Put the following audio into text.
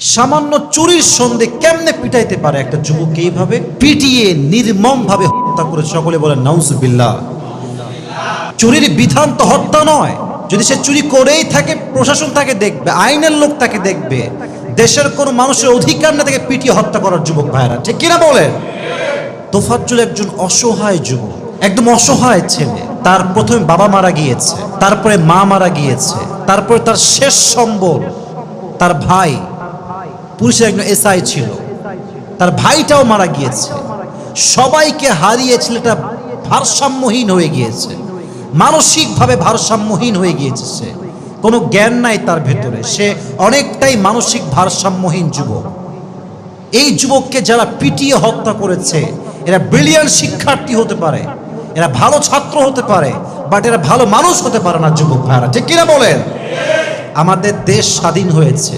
সামান্য চুরির সন্দেহ কেমনে পিটাইতে পারে একটা যুবককে এইভাবে পিটিয়ে নির্মমভাবে হত্যা করে। সকলে বলেন নাউজুবিল্লাহ। চুরির বিধান তো হত্যা নয়। যদি সে চুরি করেই থাকে, প্রশাসন তাকে দেখবে, আইনের লোক তাকে দেখবে, দেশের কোনো মানুষের অধিকার না তাকে পিটিয়ে হত্যা করার। যুবক ভাইরা ঠিক কিনা বলেন? তোফাজ্জল একজন অসহায় যুবক, একদম অসহায় ছেলে। তার প্রথমে বাবা মারা গিয়েছে, তারপরে মা মারা গিয়েছে, তারপরে তার শেষ সম্বল তার ভাই, পুলিশের একজন এসআই ছিল, তার ভাইটাও মারা গিয়েছে। সবাইকে হারিয়ে ছেলেটা ভারসাম্যহীন হয়ে গিয়েছে, মানসিকভাবে ভারসাম্যহীন হয়ে গিয়েছে। সে কোনো জ্ঞান নাই তার ভেতরে, সে অনেকটাই মানসিক ভারসাম্যহীন যুবক। এই যুবককে যারা পিটিয়ে হত্যা করেছে, এরা ব্রিলিয়ান্ট শিক্ষার্থী হতে পারে, এরা ভালো ছাত্র হতে পারে, বাট এরা ভালো মানুষ হতে পারে না। যুবক ভাইরা ঠিক কিনা বলেন? আমাদের দেশ স্বাধীন হয়েছে,